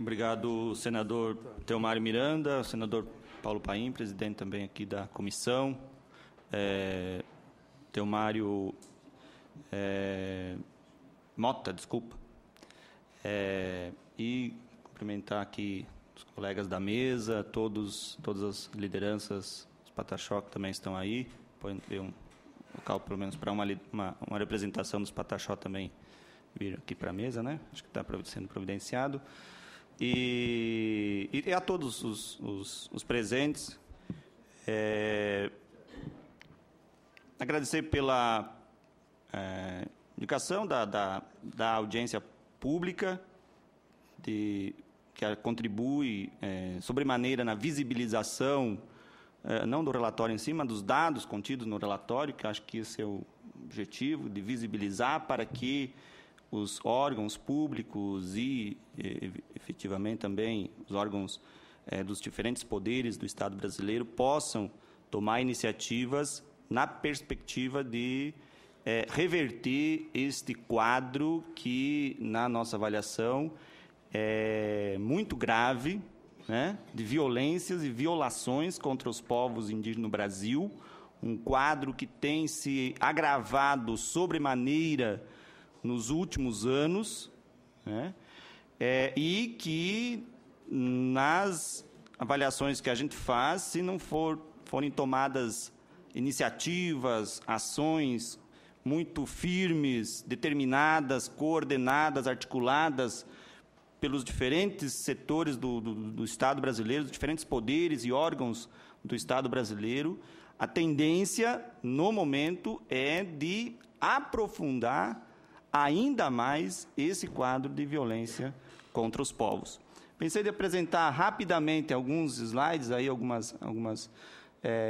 Obrigado, senador Theomário Miranda, senador Paulo Paim, presidente também aqui da comissão. Theomário Mota, desculpa. E cumprimentar aqui os colegas da mesa, todas as lideranças, os Pataxó que também estão aí. Pode ter um local, pelo menos, para uma representação dos Pataxó também vir aqui para a mesa, né? Acho que está sendo providenciado. E a todos os presentes, agradecer pela indicação da audiência pública, que contribui sobremaneira na visibilização, não do relatório em si, mas dos dados contidos no relatório, que acho que esse é o objetivo, de visibilizar para que os órgãos públicos e, efetivamente, também os órgãos dos diferentes poderes do Estado brasileiro possam tomar iniciativas na perspectiva de reverter este quadro que, na nossa avaliação, é muito grave, né, de violências e violações contra os povos indígenas no Brasil, um quadro que tem se agravado sobremaneira nos últimos anos, né, e que, nas avaliações que a gente faz, se não forem tomadas iniciativas, ações muito firmes, determinadas, coordenadas, articuladas pelos diferentes setores do Estado brasileiro, dos diferentes poderes e órgãos do Estado brasileiro, a tendência, no momento, é de aprofundar ainda mais esse quadro de violência contra os povos. Pensei de apresentar rapidamente alguns slides, aí, algumas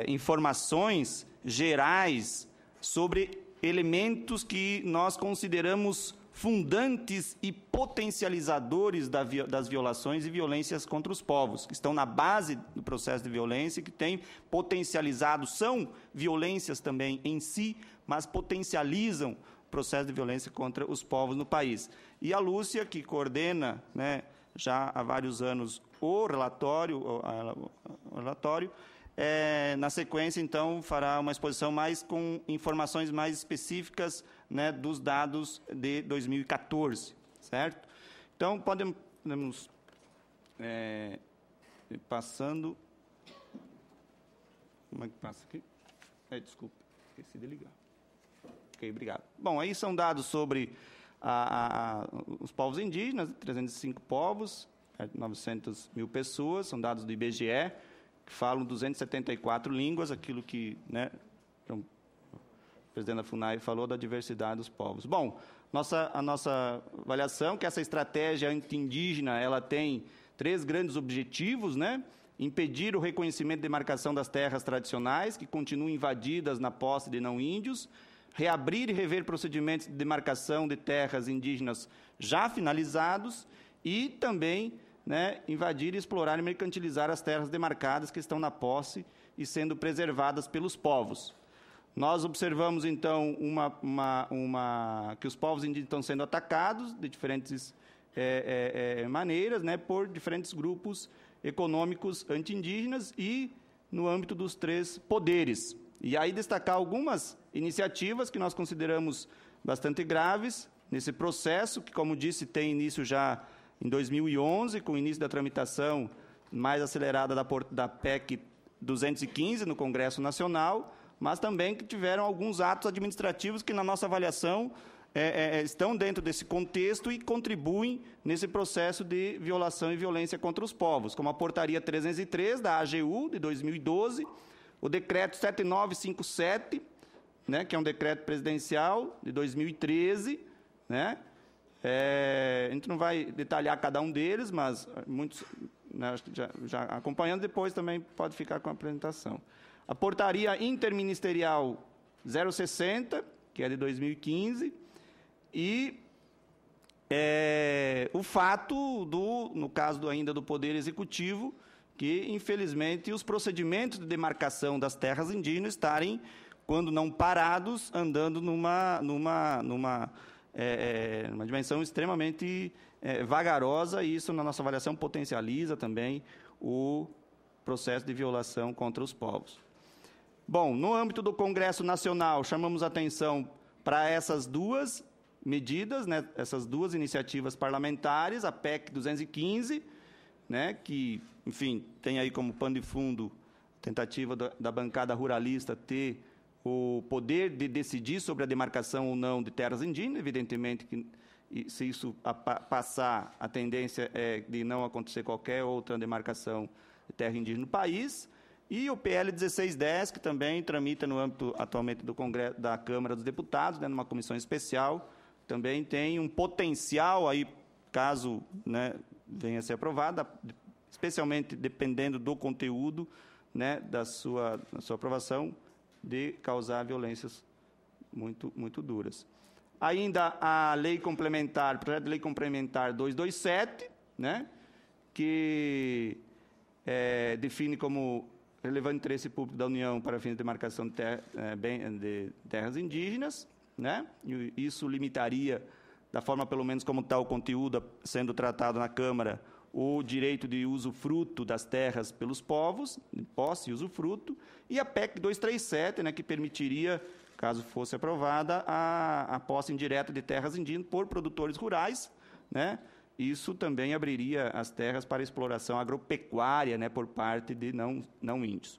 informações gerais sobre elementos que nós consideramos fundantes e potencializadores das violações e violências contra os povos, que estão na base do processo de violência, que têm potencializado, são violências também em si, mas potencializam o processo de violência contra os povos no país. E a Lúcia, que coordena, né, já há vários anos o relatório, na sequência, então, fará uma exposição mais com informações mais específicas, né, dos dados de 2014, certo? Então, podemos passando. Como é que passa aqui? Desculpa, esqueci de ligar. Ok, obrigado. Bom, aí são dados sobre os povos indígenas, 305 povos, 900 mil pessoas, são dados do IBGE, que falam 274 línguas, aquilo que, né, o presidente da FUNAI falou da diversidade dos povos. Bom, a nossa avaliação é que essa estratégia anti-indígena, ela tem 3 grandes objetivos, né? Impedir o reconhecimento e demarcação das terras tradicionais, que continuam invadidas na posse de não-índios, reabrir e rever procedimentos de demarcação de terras indígenas já finalizados e também, né, invadir, explorar e mercantilizar as terras demarcadas que estão na posse e sendo preservadas pelos povos. Nós observamos, então, que os povos indígenas estão sendo atacados de diferentes maneiras, né, por diferentes grupos econômicos anti-indígenas e no âmbito dos 3 poderes. E aí destacar algumas iniciativas que nós consideramos bastante graves nesse processo, que, como disse, tem início já em 2011, com o início da tramitação mais acelerada da PEC 215 no Congresso Nacional, mas também que tiveram alguns atos administrativos que, na nossa avaliação, estão dentro desse contexto e contribuem nesse processo de violação e violência contra os povos, como a Portaria 303 da AGU, de 2012, o Decreto 7957, né, que é um decreto presidencial de 2013, né? A gente não vai detalhar cada um deles, mas muitos, né, já acompanhando, depois também pode ficar com a apresentação. A Portaria Interministerial 060, que é de 2015, e o fato, no caso ainda do Poder Executivo, que, infelizmente, os procedimentos de demarcação das terras indígenas estarem, quando não parados, andando numa uma dimensão extremamente vagarosa, e isso, na nossa avaliação, potencializa também o processo de violação contra os povos. Bom, no âmbito do Congresso Nacional, chamamos atenção para essas duas medidas, né, essas duas iniciativas parlamentares, a PEC 215, né, que, enfim, tem aí como pano de fundo a tentativa da bancada ruralista ter o poder de decidir sobre a demarcação ou não de terras indígenas. Evidentemente que, se isso passar, a tendência é de não acontecer qualquer outra demarcação de terra indígena no país. E o PL 1610, que também tramita no âmbito atualmente do Congresso, da Câmara dos Deputados, né, numa comissão especial, também tem um potencial aí, caso, né, venha a ser aprovada, especialmente dependendo do conteúdo, né, da sua aprovação, de causar violências muito duras. Ainda a lei complementar, projeto de lei complementar 227, né, que define como relevante interesse público da União para fins de demarcação de terras indígenas, né? E isso limitaria, da forma pelo menos como está o conteúdo sendo tratado na Câmara, o direito de usufruto das terras pelos povos, de posse e usufruto, e a PEC 237, né, que permitiria, caso fosse aprovada, a posse indireta de terras indígenas por produtores rurais, né? Isso também abriria as terras para exploração agropecuária, né, por parte de não índios.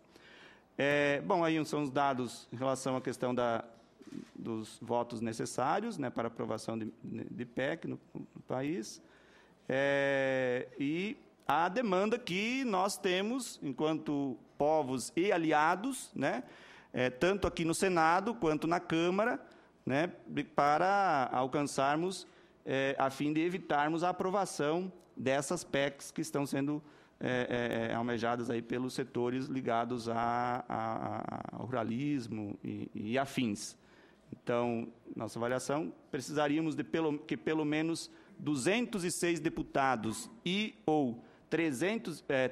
Bom, aí são os dados em relação à questão dos votos necessários, né, para aprovação de PEC no país. E a demanda que nós temos, enquanto povos e aliados, né, tanto aqui no Senado quanto na Câmara, né, para alcançarmos, a fim de evitarmos a aprovação dessas PECs que estão sendo almejadas aí pelos setores ligados ao ruralismo e afins. Então, nossa avaliação, precisaríamos de que pelo menos 206 deputados ou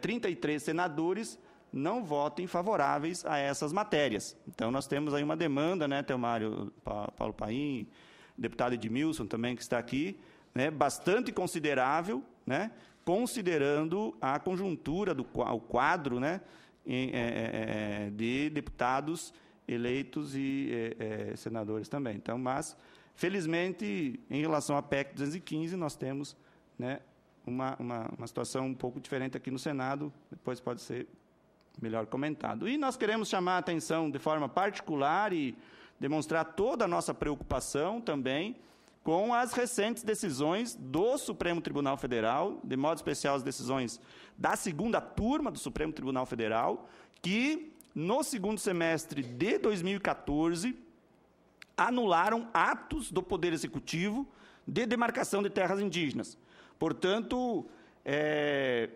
33 senadores não votem favoráveis a essas matérias. Então, nós temos aí uma demanda, né, Teomário, Paulo Paim, deputado Edmilson também, que está aqui, né, bastante considerável, né, considerando a conjuntura o quadro, né, de deputados eleitos e senadores também. Então, mas, felizmente, em relação à PEC 215, nós temos, né, uma situação um pouco diferente aqui no Senado, depois pode ser melhor comentado. E nós queremos chamar a atenção de forma particular e demonstrar toda a nossa preocupação também com as recentes decisões do Supremo Tribunal Federal, de modo especial as decisões da segunda turma do Supremo Tribunal Federal, que, no segundo semestre de 2014, anularam atos do Poder Executivo de demarcação de terras indígenas. Portanto,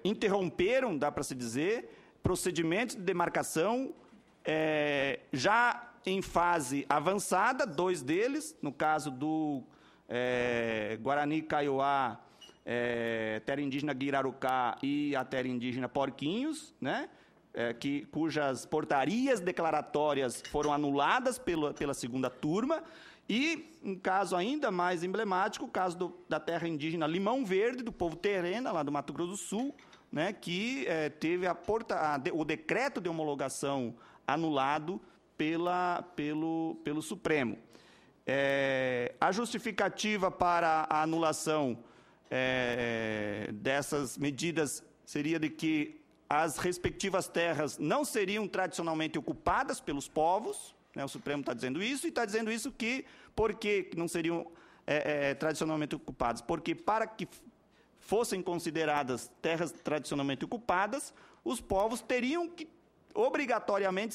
interromperam, dá para se dizer, procedimentos de demarcação já em fase avançada, 2 deles, no caso do Guarani Kaiowá, terra indígena Guirarucá e a terra indígena Porquinhos, né, cujas portarias declaratórias foram anuladas pela segunda turma, e um caso ainda mais emblemático, o caso da terra indígena Limão Verde, do povo Terena, lá do Mato Grosso do Sul, né, que teve o decreto de homologação anulado pelo Supremo. A justificativa para a anulação dessas medidas seria de que as respectivas terras não seriam tradicionalmente ocupadas pelos povos, né, o Supremo está dizendo isso, e está dizendo isso por que não seriam tradicionalmente ocupadas? Porque para que fossem consideradas terras tradicionalmente ocupadas, os povos teriam que obrigatoriamente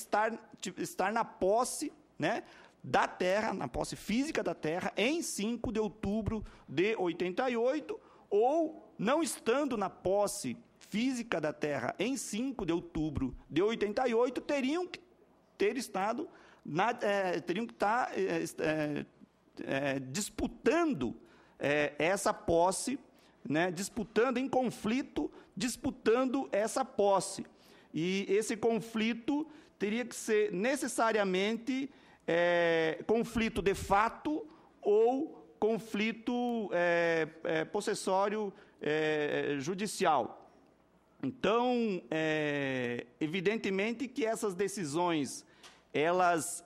estar na posse, né, da terra, na posse física da terra, em 5 de outubro de 88, ou, não estando na posse física da terra em 5 de outubro de 88, teriam que estar disputando essa posse, né, disputando em conflito, disputando essa posse. E esse conflito teria que ser necessariamente conflito de fato ou conflito possessório judicial. Então, evidentemente que essas decisões, elas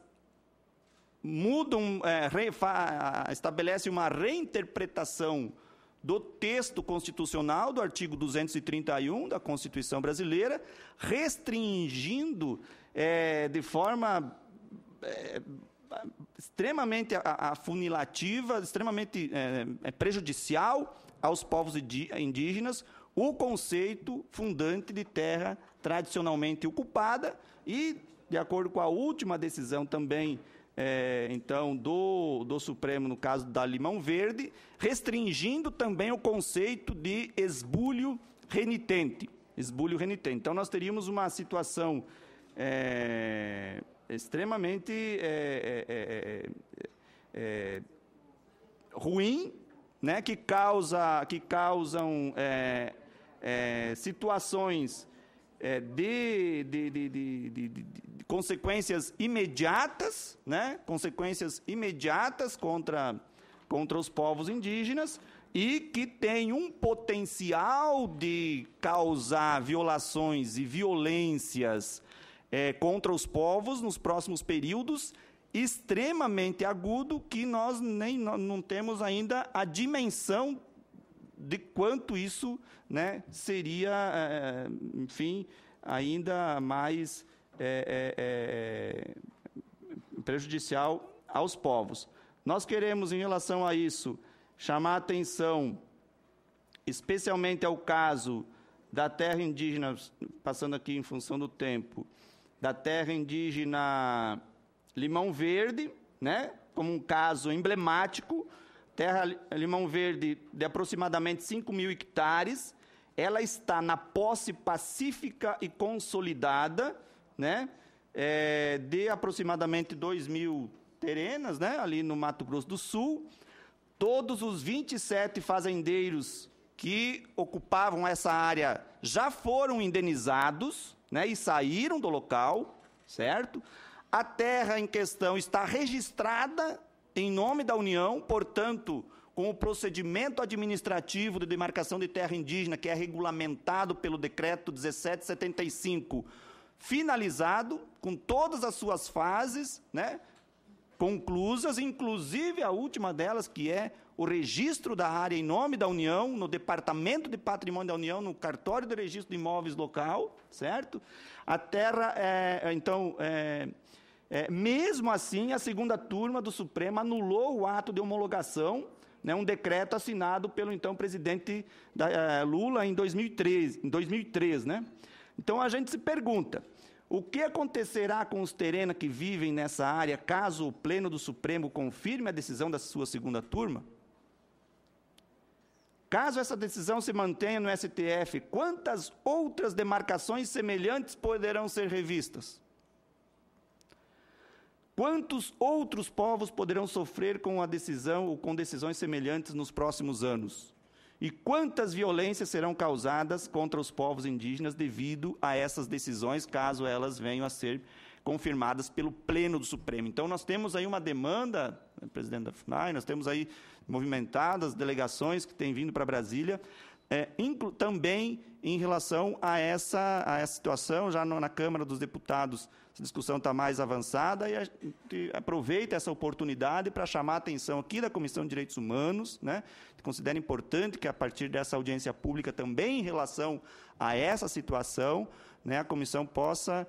mudam, estabelecem uma reinterpretação do texto constitucional, do artigo 231 da Constituição Brasileira, restringindo de forma extremamente afunilativa, extremamente prejudicial aos povos indígenas, o conceito fundante de terra tradicionalmente ocupada e, de acordo com a última decisão também, então, do Supremo, no caso da Limão Verde, restringindo também o conceito de esbulho renitente. Esbulho renitente. Então, nós teríamos uma situação extremamente ruim, né, que causam situações de consequências imediatas, né, consequências imediatas contra os povos indígenas e que tem um potencial de causar violações e violências contra os povos nos próximos períodos, extremamente agudo, que nós não temos ainda a dimensão de quanto isso, né, seria, enfim, ainda mais prejudicial aos povos. Nós queremos, em relação a isso, chamar a atenção, especialmente ao caso da terra indígena, passando aqui em função do tempo, da terra indígena Limão Verde, né, como um caso emblemático. Terra Limão Verde de aproximadamente 5.000 hectares, ela está na posse pacífica e consolidada, né, de aproximadamente 2.000 terenas, né, ali no Mato Grosso do Sul. Todos os 27 fazendeiros que ocupavam essa área já foram indenizados, né, e saíram do local, certo? A terra em questão está registrada em nome da União, portanto, com o procedimento administrativo de demarcação de terra indígena, que é regulamentado pelo Decreto 1775, finalizado, com todas as suas fases, né, conclusas, inclusive a última delas, que é o registro da área em nome da União, no Departamento de Patrimônio da União, no Cartório de Registro de Imóveis local, certo? A terra, mesmo assim, a segunda turma do Supremo anulou o ato de homologação, né, um decreto assinado pelo então presidente Lula em 2003, né? Então, a gente se pergunta, o que acontecerá com os terenos que vivem nessa área, caso o Pleno do Supremo confirme a decisão da sua segunda turma? Caso essa decisão se mantenha no STF, quantas outras demarcações semelhantes poderão ser revistas? Quantos outros povos poderão sofrer com a decisão ou com decisões semelhantes nos próximos anos? E quantas violências serão causadas contra os povos indígenas devido a essas decisões, caso elas venham a ser confirmadas pelo Pleno do Supremo? Então, nós temos aí uma demanda, presidente da FUNAI, nós temos aí movimentadas delegações que têm vindo para Brasília, também em relação a essa situação, já na Câmara dos Deputados, essa discussão está mais avançada, e a gente aproveita essa oportunidade para chamar a atenção aqui da Comissão de Direitos Humanos, né? Considero importante que, a partir dessa audiência pública, também em relação a essa situação, né, a comissão possa,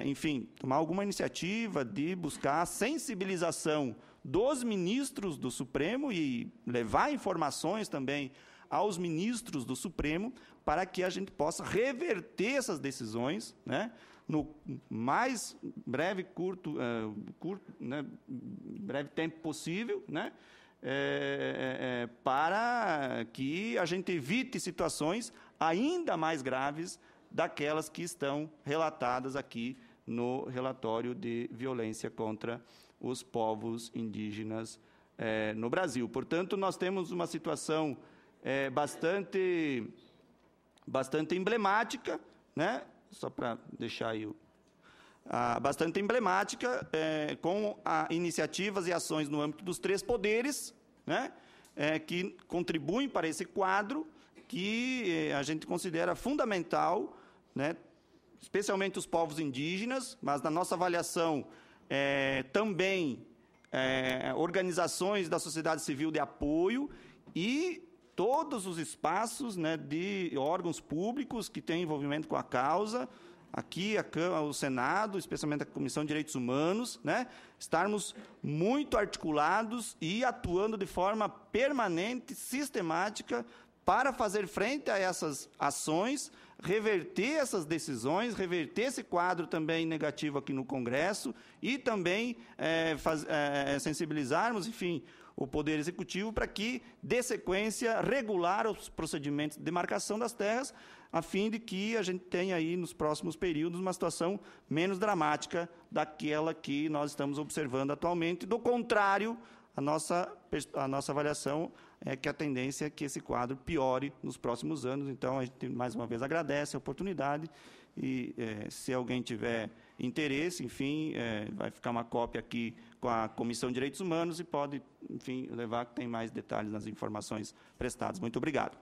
enfim, tomar alguma iniciativa de buscar a sensibilização dos ministros do Supremo e levar informações também aos ministros do Supremo para que a gente possa reverter essas decisões, né, no mais breve breve tempo possível, né, para que a gente evite situações ainda mais graves daquelas que estão relatadas aqui no relatório de violência contra os povos indígenas no Brasil. Portanto, nós temos uma situação bastante emblemática, né? Só para deixar aí bastante emblemática, com iniciativas e ações no âmbito dos três poderes, né? que contribuem para esse quadro que a gente considera fundamental, né, especialmente os povos indígenas, mas na nossa avaliação também organizações da sociedade civil de apoio e todos os espaços, né, de órgãos públicos que têm envolvimento com a causa, aqui o Senado, especialmente a Comissão de Direitos Humanos, né, estarmos muito articulados e atuando de forma permanente, sistemática, para fazer frente a essas ações, reverter essas decisões, reverter esse quadro também negativo aqui no Congresso e também sensibilizarmos, enfim, o Poder Executivo para que dê sequência regular os procedimentos de demarcação das terras, a fim de que a gente tenha aí nos próximos períodos uma situação menos dramática daquela que nós estamos observando atualmente. Do contrário, a nossa avaliação é que a tendência é que esse quadro piore nos próximos anos. Então, a gente, mais uma vez, agradece a oportunidade e, se alguém tiver interesse, enfim, vai ficar uma cópia aqui com a Comissão de Direitos Humanos e pode, enfim, levar que tem mais detalhes nas informações prestadas. Muito obrigado.